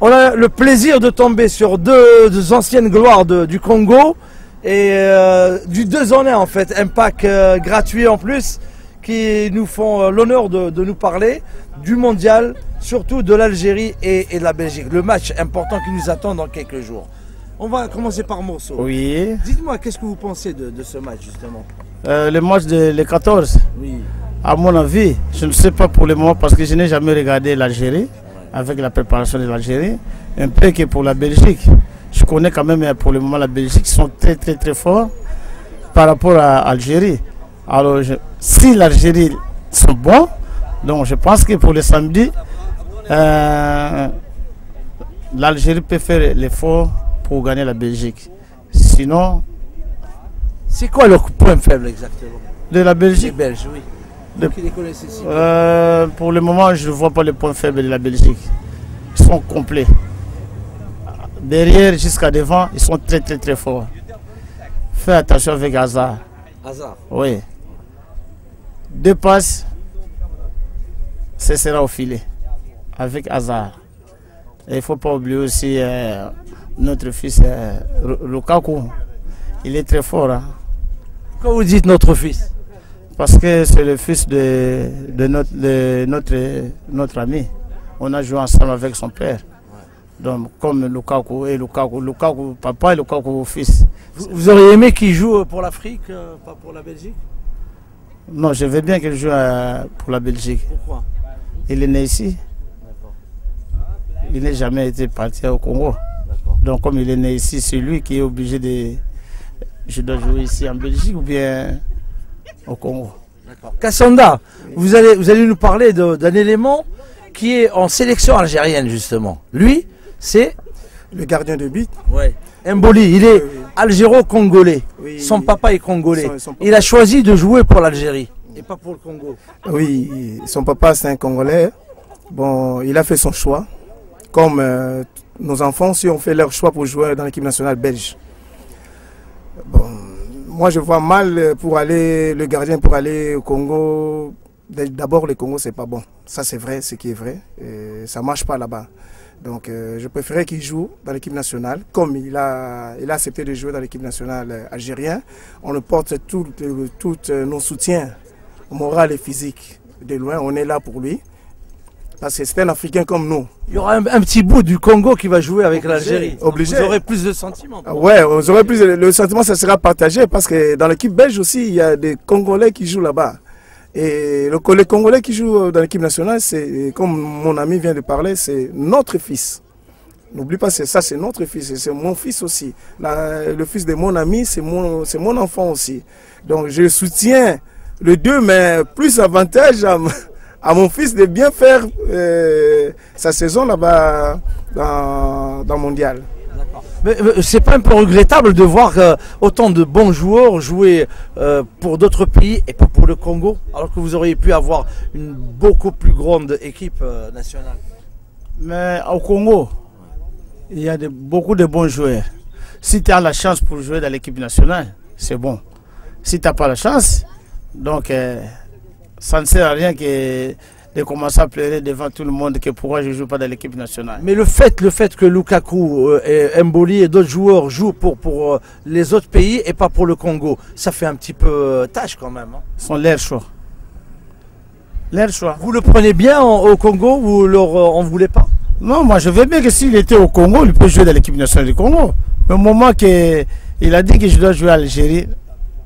On a le plaisir de tomber sur deux anciennes gloires du Congo et du 2 en 1 en fait, un pack gratuit en plus qui nous font l'honneur de nous parler du mondial, surtout de l'Algérie et de la Belgique. Le match important qui nous attend dans quelques jours. On va commencer par Morceau. Oui. Dites-moi, qu'est-ce que vous pensez de ce match justement? Le match de les 14, oui. À mon avis, je ne sais pas pour le moment parce que je n'ai jamais regardé l'Algérie avec la préparation de l'Algérie, un peu que pour la Belgique. Je connais quand même pour le moment la Belgique, ils sont très forts par rapport à l'Algérie. Alors si l'Algérie sont bons, donc je pense que pour le samedi, l'Algérie peut faire l'effort pour gagner la Belgique. Sinon... C'est quoi leur point faible exactement? De la Belgique? Les Belges, oui. Qui les connaissent ici. Pour le moment, je ne vois pas les points faibles de la Belgique. Ils sont complets. Derrière jusqu'à devant, ils sont très forts. Fais attention avec Hazard. Hazard? Oui. 2 passes, ce sera au filet. Avec Hazard. Et il ne faut pas oublier aussi notre fils Lukaku. Il est très fort. Hein. Quand vous dites notre fils? Parce que c'est le fils de notre ami. On a joué ensemble avec son père. Donc comme Lukaku et Lukaku papa et Lukaku fils. Vous auriez aimé qu'il joue pour l'Afrique, pas pour la Belgique? Non, je veux bien qu'il joue pour la Belgique. Pourquoi? Il est né ici. Il n'a jamais été parti au Congo. Donc comme il est né ici, c'est lui qui est obligé de... Je dois jouer ici en Belgique ou bien au Congo. Kassanda, vous allez nous parler d'un élément qui est en sélection algérienne justement. Lui, c'est le gardien de but. Ouais. Mboli, il est algéro-congolais. Oui, son papa est congolais. Son papa. Il a choisi de jouer pour l'Algérie et pas pour le Congo. Oui, son papa c'est un Congolais. Bon, il a fait son choix. Comme nos enfants, si on fait leur choix pour jouer dans l'équipe nationale belge. Bon, moi je vois mal pour aller, le gardien pour aller au Congo. D'abord le Congo c'est pas bon. Ça c'est vrai, ce qui est vrai. Et ça marche pas là-bas. Donc je préférais qu'il joue dans l'équipe nationale. Comme il a accepté de jouer dans l'équipe nationale algérienne, on le porte tous nos soutiens moral et physique. De loin, on est là pour lui. Parce que c'est un Africain comme nous. Il y aura un petit bout du Congo qui va jouer avec l'Algérie. Obligé. Vous aurez plus de sentiments. Ouais, vous aurez plus le sentiment, ça sera partagé parce que dans l'équipe belge aussi, il y a des Congolais qui jouent là-bas. Et les Congolais qui jouent dans l'équipe nationale, c'est comme mon ami vient de parler, c'est notre fils. N'oublie pas, ça c'est notre fils, c'est mon fils aussi. Le fils de mon ami, c'est mon enfant aussi. Donc je soutiens les deux, mais plus avantage à mon fils de bien faire sa saison là-bas dans le mondial. Mais c'est pas un peu regrettable de voir autant de bons joueurs jouer pour d'autres pays et pas pour le Congo, alors que vous auriez pu avoir une beaucoup plus grande équipe nationale? Mais au Congo, il y a beaucoup de bons joueurs. Si tu as la chance pour jouer dans l'équipe nationale, c'est bon. Si tu n'as pas la chance, donc... ça ne sert à rien de commencer à pleurer devant tout le monde que pourquoi je ne joue pas dans l'équipe nationale. Mais le fait que Lukaku, Mboli et d'autres joueurs jouent pour les autres pays et pas pour le Congo, ça fait un petit peu tâche quand même. Hein. Ce sont leurs choix. Leurs choix. Vous le prenez bien au Congo, vous leur en voulez pas? Non, moi je veux bien que s'il était au Congo, il peut jouer dans l'équipe nationale du Congo. Mais au moment qu'il a dit que je dois jouer à l'Algérie,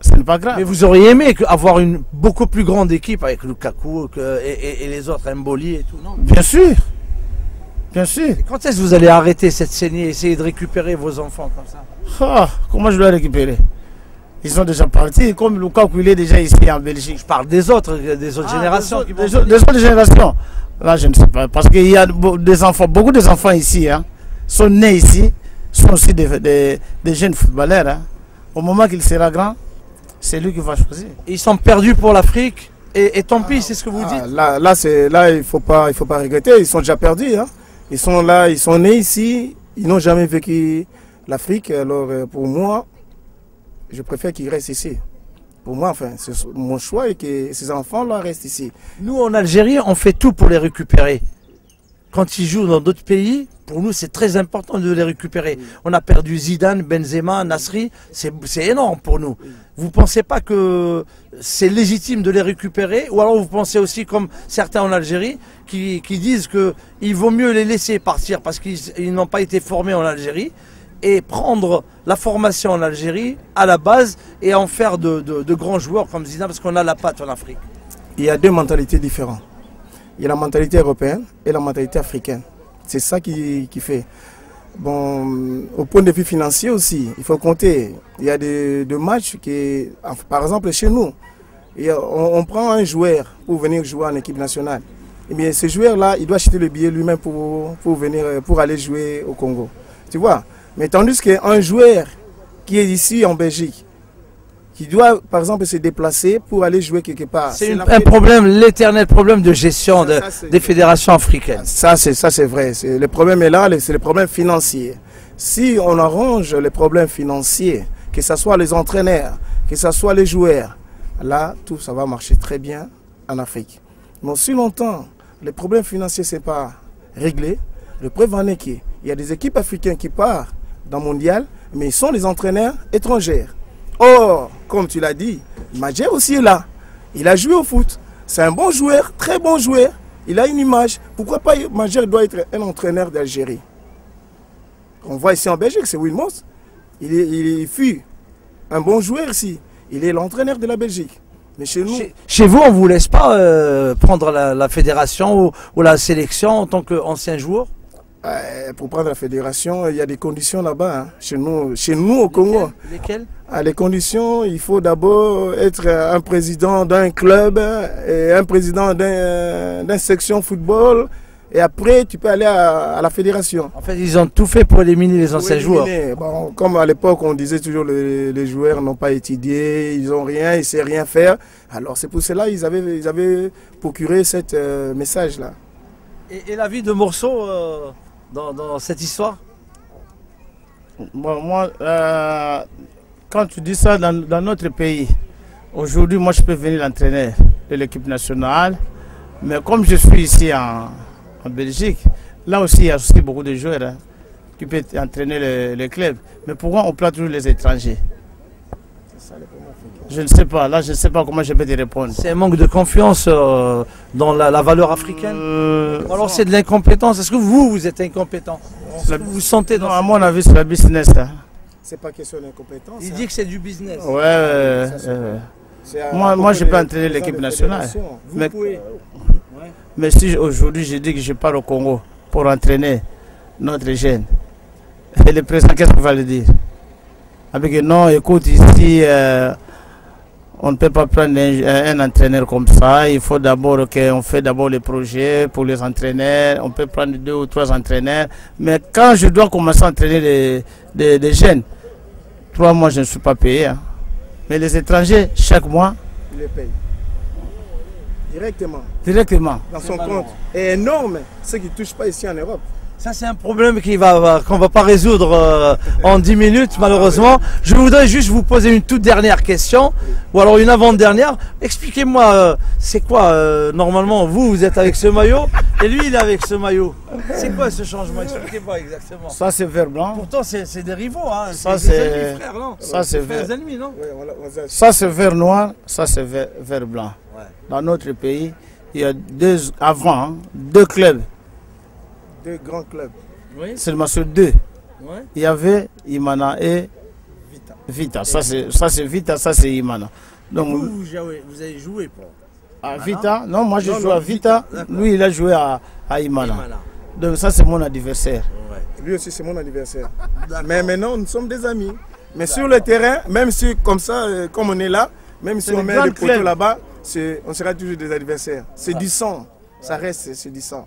ce n'est pas grave. Mais vous auriez aimé avoir une beaucoup plus grande équipe avec Lukaku et les autres, Mboli et tout, non? Bien sûr. Bien sûr. Et quand est-ce que vous allez arrêter cette saignée et essayer de récupérer vos enfants comme ça? Ah, comment je dois récupérer? Ils sont déjà partis, comme Lukaku il est déjà ici en Belgique. Je parle des autres générations. Des autres générations. Là, je ne sais pas. Parce qu'il y a des enfants, beaucoup d'enfants ici, hein, sont nés ici, sont aussi des jeunes footballeurs. Hein. Au moment qu'il sera grand, c'est lui qui va choisir. Ils sont perdus pour l'Afrique et tant pis, c'est ce que vous dites. Là, il faut pas regretter. Ils sont déjà perdus. Hein. Ils sont là, ils sont nés ici. Ils n'ont jamais vécu l'Afrique. Alors pour moi, je préfère qu'ils restent ici. Pour moi, enfin, c'est mon choix et que ces enfants-là restent ici. Nous, en Algérie, on fait tout pour les récupérer. Quand ils jouent dans d'autres pays, pour nous, c'est très important de les récupérer. On a perdu Zidane, Benzema, Nasri, c'est énorme pour nous. Vous ne pensez pas que c'est légitime de les récupérer? Ou alors vous pensez aussi, comme certains en Algérie, qui disent qu'il vaut mieux les laisser partir parce qu'ils n'ont pas été formés en Algérie et prendre la formation en Algérie à la base et en faire de grands joueurs comme Zidane parce qu'on a la patte en Afrique? Il y a deux mentalités différentes. Il y a la mentalité européenne et la mentalité africaine. C'est ça qui fait. Bon, au point de vue financier aussi, il faut compter. Il y a des matchs qui, par exemple chez nous, on prend un joueur pour venir jouer en équipe nationale. Et bien ce joueur-là, il doit acheter le billet lui-même pour aller jouer au Congo. Tu vois? Mais tandis qu'un joueur qui est ici en Belgique, qui doit, par exemple, se déplacer pour aller jouer quelque part. C'est un problème, l'éternel problème de gestion des fédérations africaines. Ça, c'est vrai. Le problème est là, c'est le problème financier. Si on arrange les problèmes financiers, que ce soit les entraîneurs, que ce soit les joueurs, là, tout ça va marcher très bien en Afrique. Mais aussi longtemps, les problèmes financiers ne sont pas réglés. Le preuve en est qu'il y a des équipes africaines qui partent dans le mondial, mais ils sont des entraîneurs étrangers. Or, comme tu l'as dit, Madjer aussi est là. Il a joué au foot. C'est un bon joueur, très bon joueur. Il a une image. Pourquoi pas Madjer doit être un entraîneur d'Algérie? On voit ici en Belgique, c'est Wilmos. Il fut un bon joueur ici. Il est l'entraîneur de la Belgique. Mais chez nous... Chez vous, on ne vous laisse pas prendre la fédération ou la sélection en tant qu'ancien joueur? Pour prendre la fédération, il y a des conditions là-bas, hein. Chez nous au Congo. Lesquelles? Les conditions, il faut d'abord être un président d'un club et un président d'une section football. Et après, tu peux aller à la fédération. En fait, ils ont tout fait pour éliminer les anciens joueurs. Bon, comme à l'époque, on disait toujours les joueurs n'ont pas étudié, ils n'ont rien, ils ne savent rien faire. Alors c'est pour cela qu'ils avaient procuré ce message-là. Et la vie de Morceau dans cette histoire? Moi, quand tu dis ça dans notre pays, aujourd'hui, moi je peux venir l'entraîneur de l'équipe nationale, mais comme je suis ici en Belgique, là aussi il y a aussi beaucoup de joueurs, hein, qui peuvent entraîner le club. Mais pourquoi on prend toujours les étrangers? Je ne sais pas, là je ne sais pas comment je peux te répondre. C'est un manque de confiance dans la valeur africaine? Alors c'est de l'incompétence. Est-ce que vous êtes incompétent? Vous vous sentez dans... Non, à mon avis c'est la business. Hein. C'est pas question d'incompétence. Il dit que c'est du business. Ouais. Moi je peux entraîner l'équipe nationale. Mais si aujourd'hui je dis que je pars au Congo pour entraîner notre jeune, et le président qu'est-ce qu'il va le dire? Avec non, écoute, ici, on ne peut pas prendre un entraîneur comme ça. Il faut d'abord qu'on fait d'abord les projets pour les entraîneurs. On peut prendre 2 ou 3 entraîneurs. Mais quand je dois commencer à entraîner des jeunes, 3 mois, je ne suis pas payé. Hein. Mais les étrangers, chaque mois, ils les payent. Directement. Dans son compte. Et énorme, ceux qui ne touchent pas ici en Europe. Ça, c'est un problème qu'on ne va pas résoudre en 10 minutes, malheureusement. Je voudrais juste vous poser une toute dernière question, ou alors une avant-dernière. Expliquez-moi, c'est quoi, normalement, vous êtes avec ce maillot, et lui, il est avec ce maillot. C'est quoi ce changement? Expliquez-moi exactement. Ça, c'est vert blanc. Pourtant, c'est des rivaux, hein. Ça, c'est des ennemis, frère, non? Ça, c'est vert. Des ennemis, non? Ça, c'est vert noir, ça, c'est vert blanc. Ouais. Dans notre pays, il y a deux clubs. 2 grands clubs. Oui. Seulement sur 2. Ouais. Il y avait Imana et Vita. Ça c'est Vita, ça c'est Imana. Donc vous avez joué pour Vita? Non, moi j'ai joué à Vita. Lui il a joué à Imana. Donc ça c'est mon adversaire. Ouais. Lui aussi c'est mon adversaire. Mais maintenant nous sommes des amis. Mais sur le terrain, même si comme ça, comme on est là, même si on met des poteaux là-bas, on sera toujours des adversaires. C'est du sang. Ça reste, c'est du sang.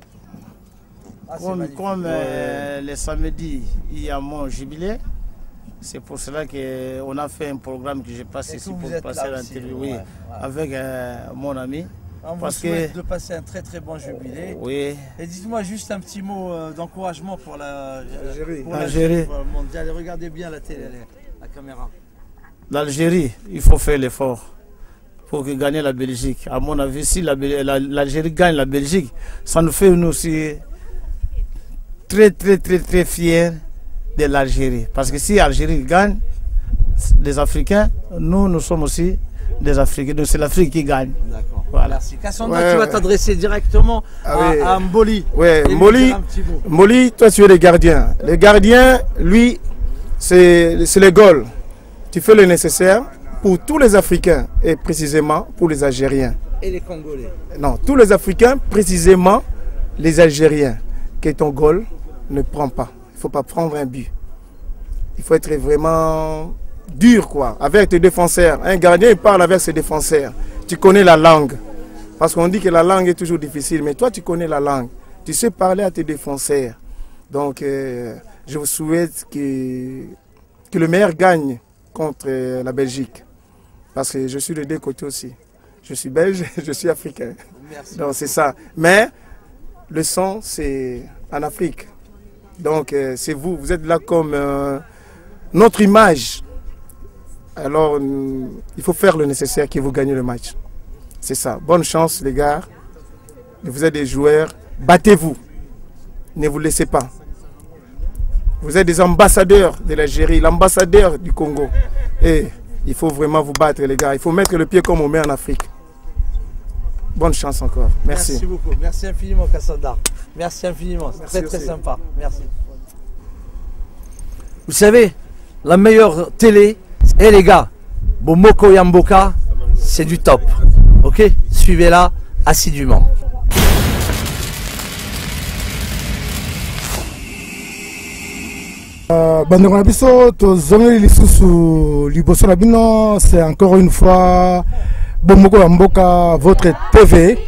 Comme le samedi, il y a mon jubilé, c'est pour cela qu'on a fait un programme que j'ai passé ici pour passer l'interview avec mon ami. On vous souhaite de passer un très très bon jubilé. Oui. Et dites-moi juste un petit mot d'encouragement pour l'Algérie mondiale. Regardez bien la télé, la caméra. L'Algérie, il faut faire l'effort pour gagner la Belgique. À mon avis, si l'Algérie gagne la Belgique, ça nous fait nous aussi très fiers de l'Algérie. Parce que si l'Algérie gagne, les Africains, nous sommes aussi des Africains. Donc c'est l'Afrique qui gagne. D'accord. Voilà. Merci. Kassanda, tu vas t'adresser directement à Mboli. Ouais, Mboli, toi tu es le gardien. Le gardien, lui, c'est le goal. Tu fais le nécessaire pour tous les Africains et précisément pour les Algériens. Et les Congolais. Non, tous les Africains, précisément les Algériens. Que ton goal ne prend pas. Il ne faut pas prendre un but. Il faut être vraiment dur, quoi, avec tes défenseurs. Un gardien, il parle avec ses défenseurs. Tu connais la langue. Parce qu'on dit que la langue est toujours difficile, mais toi, tu connais la langue. Tu sais parler à tes défenseurs. Donc, je vous souhaite que le meilleur gagne contre la Belgique. Parce que je suis de deux côtés aussi. Je suis belge, je suis africain. Merci. Donc, c'est ça. Mais le sang, c'est en Afrique. Donc, c'est vous. Vous êtes là comme notre image. Alors, il faut faire le nécessaire que vous gagnez le match. C'est ça. Bonne chance, les gars. Vous êtes des joueurs. Battez-vous. Ne vous laissez pas. Vous êtes des ambassadeurs de l'Algérie, l'ambassadeur du Congo. Et il faut vraiment vous battre, les gars. Il faut mettre le pied comme on met en Afrique. Bonne chance encore. Merci. Merci beaucoup. Merci infiniment, Kassanda. Merci infiniment. C'est très sympa. Merci. Vous savez, la meilleure télé, et les gars, Bomoko Yamboka, c'est du top. Ok? Suivez-la assidûment. Bandeko na biso tozongeli lisusu liboso na bino, c'est encore une fois Bomoko Yamboka, votre TV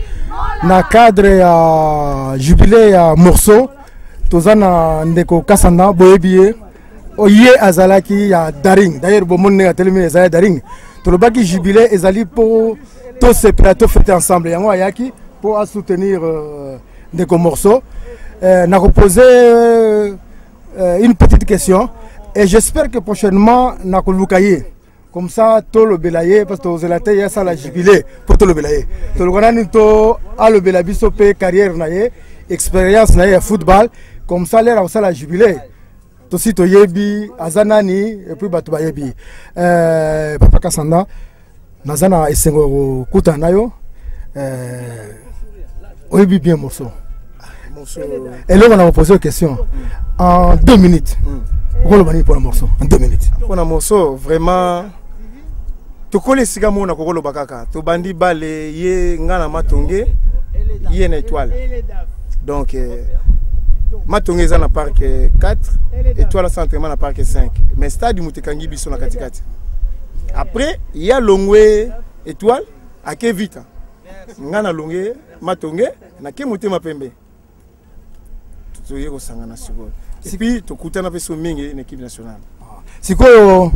na cadre ya jubilé ya morceau tozana ndeko Kassanda boyebiye oye azalaki ya Daring. D'ailleurs bomone na telemi ezali Daring tolobaki jubilé ezali po tous ces plateaux fêtés ensemble yango ayaki pour soutenir ndeko morceau na poser une petite question et j'espère que prochainement na kolukaye comme ça tout le belaye parce que aux élatés ya ça la jubilé pour tout le belaye to le kanani to a le belabiso pe carrière naie expérience naie football comme ça l'air ça la jubilé to si to yebi azanani et puis batu ba yebi Papa Kassanda nazana esengo kuta nayo oyebi bien morceau. Et là, on a posé une question. En 2 minutes, pour le morceau. En 2 minutes. Pour le morceau, vraiment. Tu connais ce que tu as bakaka. Tu bandi bale ye ngana matonge ye une étoile. Donc matonge za na parc 4, étoile centrement na parc 5. Mais stade mutekangi biso na katikati. Après, il y a longwe étoile à ke vita. Ngana longwe matonge na ke mutema pembe. Et puis, tu as une équipe nationale. C'est quoi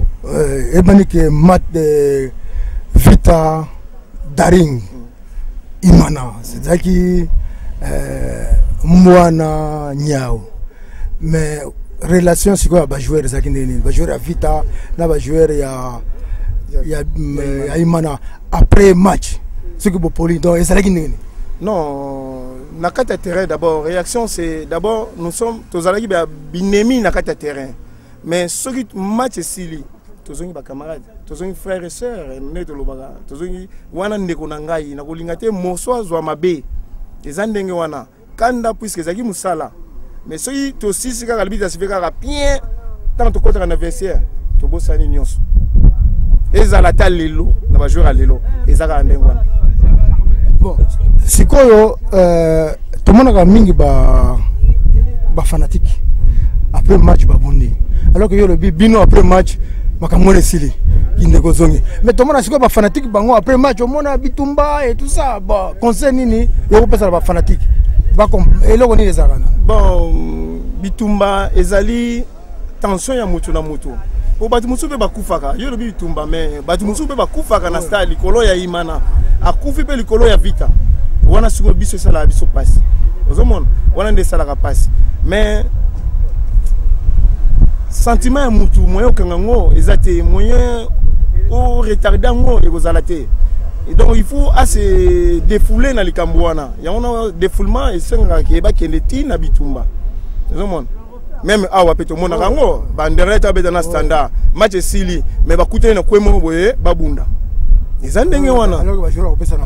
mat Vita Daring Imana. C'est-à-dire que Mouana Niao. Mais relation, c'est quoi? Joueur à Vita, joueur à Imana. Après match, c'est que Poli. Donc, c'est non, nakata terrain d'abord. Réaction c'est d'abord nous sommes tous allés binemi nakata terrain. Mais ce qui match sili, tous ont des camarades, tous ont des frères et sœurs, net le baga, tous ont wana ndeko nangai na kolingate morceau zwa mabe. Les andenge wana kanda puisque zaki musala. Mais ceux qui aussi c'est ka albita se feka bien tant to contre un adversaire, to bosani nyonso. Ezalata lelo na ba joueur lelo, ezaka ndenge wana. Bon, si quoi, tout le monde a mis des fanatiques après le match. Alors que le bino après le match, makamone sili, il ne gosse. Mais tout le monde a dit que fanatique après le match, on a bitumba et tout ça. Bon, conseil nini, il y a des fanatiques. Et là on est les arana. Bon, bitumba, ezali tension ya mutu na mutu. Pour batimusu pe bakufaka, yo le bitumba mais batimusu pe bakufaka na style likolo ya imana. Akufi pe likolo ya vita. Wana suko biso sala biso passe. Ozomona, wana nde sala ka passe. Mais sentiment ya mutu moyen okangango ezate moyen o retarder ngo ekozalate. Et donc il faut se défouler na likambo wana. Ya ona défoulement et senga ke ba kende ti na bitumba. Même awa pe to mona rango bandera ta beta na standard match sili mais ba kutena ko mo boye babunda ezandenge wana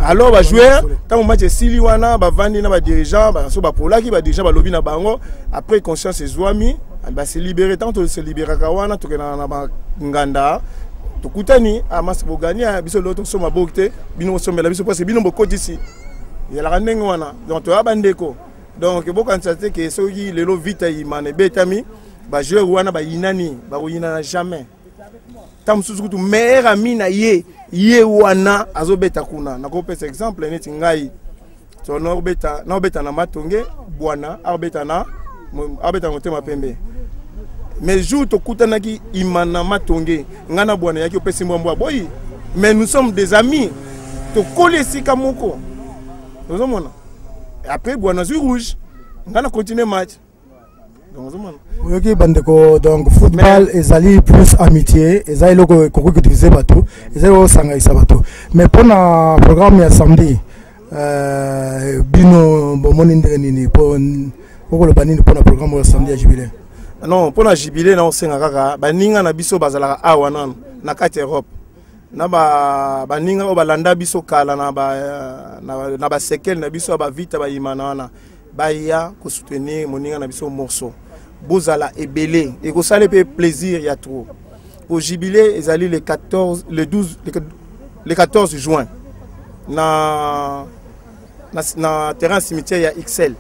alors ba joueur tant match sili wana ba vandi na ba dirigeant ba so ba polaki ba dirigeant ba lobi na bango après conscience ezwami ba se libérer tant to se libérer ka wana to kena na ba nganda to kutani amas bo gagner biso loto so ma bokte bino so mela biso parce bino boko d'ici ya la ndenge wana donc to abandeko. Donc, beaucoup de gens qui sont les lots vite, ils m'ont bétami, bah je vois na bah inani, bah ou inana jamais. Tam susu tu meilleur ami na ye wana azo beta kuna. Na ko pesa exemple neti ngai. So no beta na matonge bwana, arbeta na motema pembe. Mais jour to kutana ki imana matonge, ngana bwana yaki opesi mbwa boy. Mais nous sommes des amis. To coller sika moko. Nous sommes après Buenos rouge, on va continuer le match. Ok, bandeko, donc football ezali plus amitié, ezali loko koko utiliser bateau, ezali o sanga isa bateau. Mais pour le programme ya samedi, bino bomoni ndeni pour le banini pour le programme ya samedi à jubilé. Non, pour le jubilé na osenga kaka, baninga na biso bazala awa na kati Europe. Na ba ninga o balanda biso kala na ba sekel na biso ba vita ba imana wana ba ya ko soutenir moninga na biso morceau bozala ebele et ko sale pe plaisir ya trop au jubilé ezali le 14 juin na terrain cimetière ya XL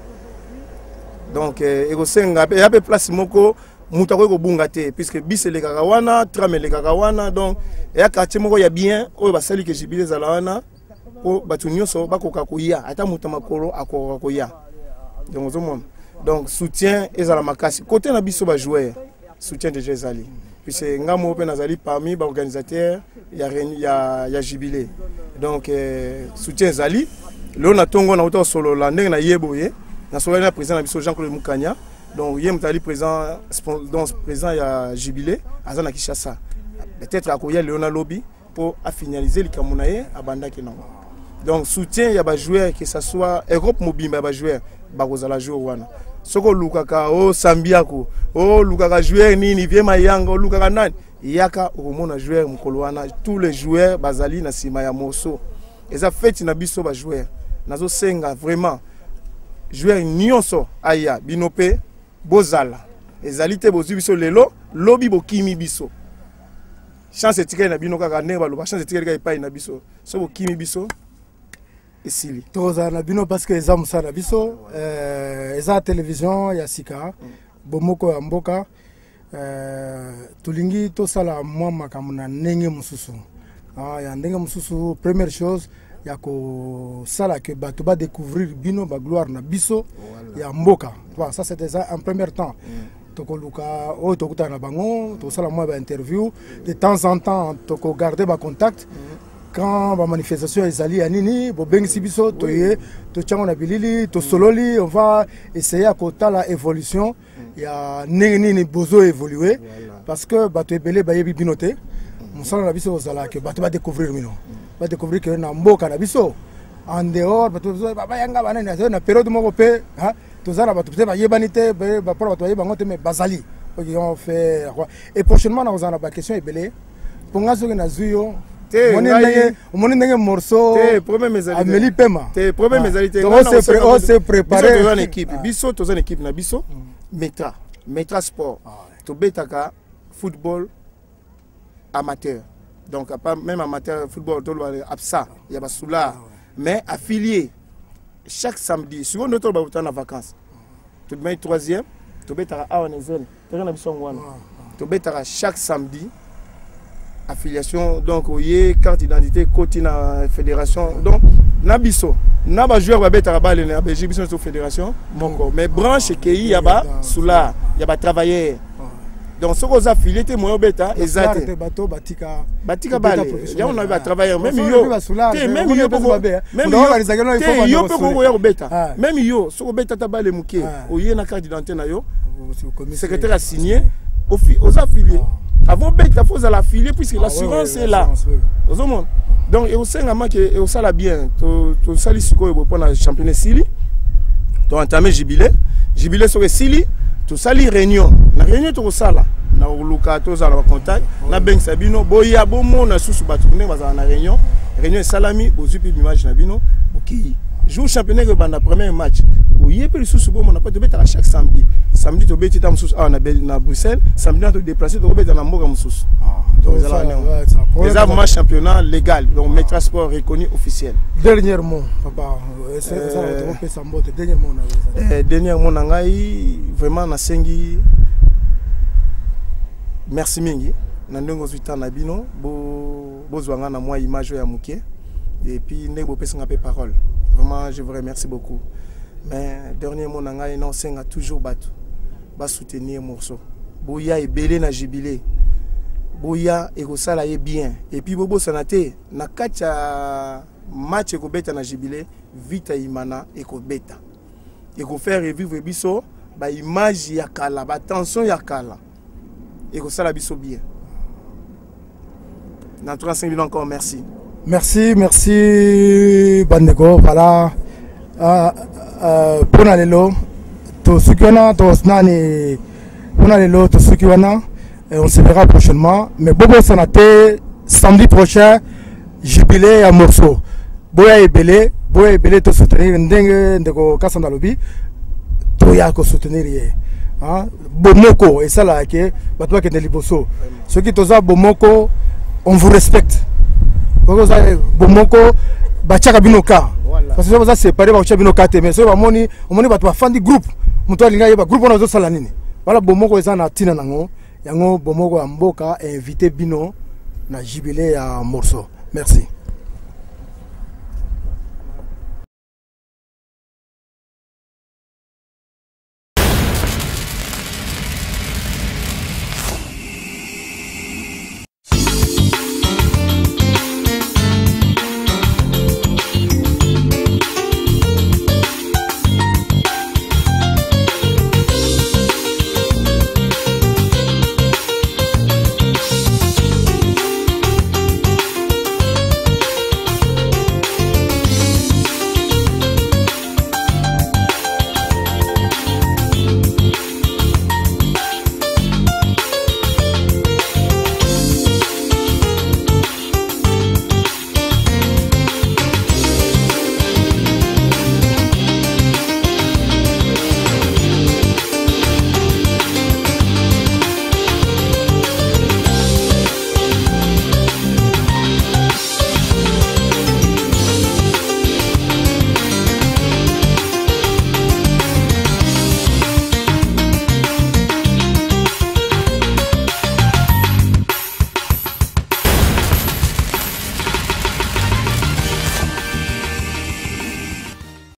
donc et ko senga ya pe place moko mutako ko bunga te puisque bis le kakawana trame le kakawana donc et à quartier moko ya bien o ba sali que jubilé zala wana o batu nyonso bakoka koya ata mutama kolo akoka koya donc soutien ezala makasi côté na biso ba joueur soutien déjà ezali puisque ngamo pe nazali parmi ba organisateurs ya jubilé donc soutien ezali le na tongo na auto solo la ndenge na yeboye na solo na président na biso Jean-Claude Mukanya. Donc, il y a un présent à Jubilé, à Zana Kishasa. Peut-être à Koya Léona Lobby pour finaliser le Kamunaye à Banda Kenan. Donc, soutien, il y a des joueurs, que ce soit Europe Mobile, il y a des joueurs, Bagozala Jouana. Soko Lukaka, oh Sambiako, oh Lukaka joueur, Nini, Viema Yang, oh Lukaka Nan, Yaka, Romona joueur, Mukoloana, tous les joueurs, Bazali, Nasimaya Mosso. Et ça fait une abisso, les joueurs. Nazo Senga, vraiment, joueurs Nyonso, Aya, Binope. Bozala ezalite bozu biso lelo lobi bokimi biso chance etikali na bino kaka ne baloba chance etikali ka epai na biso so bokimi biso esili toza na bino parce que eza musala biso eza télévision ya sika bomoko ya mboka tulingi tosala mwa makambo na ndenge mususu ya ndenge mususu première chose ya ko sala que bato ba découvrir bino ba gloire na biso ya mboka. Voilà, ça c'était ça en premier temps. Toko luka o tokuta na bango, to sala moi ba interview de temps en temps toko garder ba contact. Quand ba manifestation ezali ya nini, bo bengisi biso to ye to chango na bilili, to sololi, on va essayer à kota la évolution ya nini bozo évoluer parce que bato ebele ba yebi binote. Musala na biso zala que bato ba découvrir mino. Va découvrir que na mboka na biso en dehors bato baba yanga banana na période moko pe ha tozala bato peut-être yebanité ba pour bato yebango te mais bazali qui ont fait et prochainement na ozana ba question ebele ponga soki na zuyo moni ndenge morceau te premier mesalité ameli pema te premier mesalité on se préparer tozana équipe biso tozana équipe na biso metra sport to betaka football amateur. Donc, même amateur football, il y a Soula, mais affilié chaque samedi. Si on est en vacances, tu mets troisième, tu mets chaque samedi affiliation. Donc, il y a carte d'identité, côté la fédération. Donc, Nabiso, Naba joueur va mettre à balle en Belgique, sur fédération. Mais branche qui y a Soula, il y a travailleur. Donc, ce qu'on a affilié, c'est moi, bêta, exact. Batika Bale, on a travaillé, même yo, même yo, même yo, ce qu'on bêta tabale mouké, au yé na carte d'identité na yo, secrétaire a signé, aux affiliés. Avant bêta, il faut l'affilier puisque l'assurance est là. Donc, et au sein de ça la bien, tu salis ce qu'on pour le championnat Sili, tu as entamé Jubilé sur le Sili. tosali réunion na réunion tokosala na luka tozala ba contact na beng sabino boya bomo na susu batu ne bazala na réunion salami bozu pi image na bino oki jour championnat que banda premier match boye pe susu bomo na pas de beta chaque samedi to beti tam susu na Bruxelles samedi to déplacer to beta na mboka mususu les avons championnat légal donc maître sport reconnu officiel. Dernier mot papa dernier mot na ngai vraiment na sengi merci mingi na ndongo zuita na bino bozwanga na moi image ya muke et puis ndeko pesanga pe parole vraiment je vous remercie beaucoup mais dernier mot na ngai non senga toujours batu ba soutenir morceau boya ebele na jubilé boya ekosala ye bien et puis bobo sanate na kacha match ekobeta na jubilé vita imana ekobeta faire revivre biso ba image ya kala ba tension ya kala ekosala biso bien. Dans 35 000 encore, merci. Merci Bandeko. Voilà. Pour Nalelo, tout ce qu'on a, tout ce qu'on a, on se verra prochainement. Mais Bobo Sanate, samedi prochain, jubilé à Morceau. Boya Ebele, te soutenir, Ndeko Kassandalobi, Toya ko soutenir. Bomoko, et ça là, Batwa Kendeliboso. Ceux qui toza Bomoko, on vous respecte. Bomoko, Bachaka Binoka. Parce que ça c'est séparé, Bachaka Binoka, mais c'est on va fan du groupe. Moutoua Linga, groupe on a deux salanini. Voilà, Bomoko est en Tina Nango. Yango Bomoko Amboka invité Bino na jubilé à Morceau. Merci.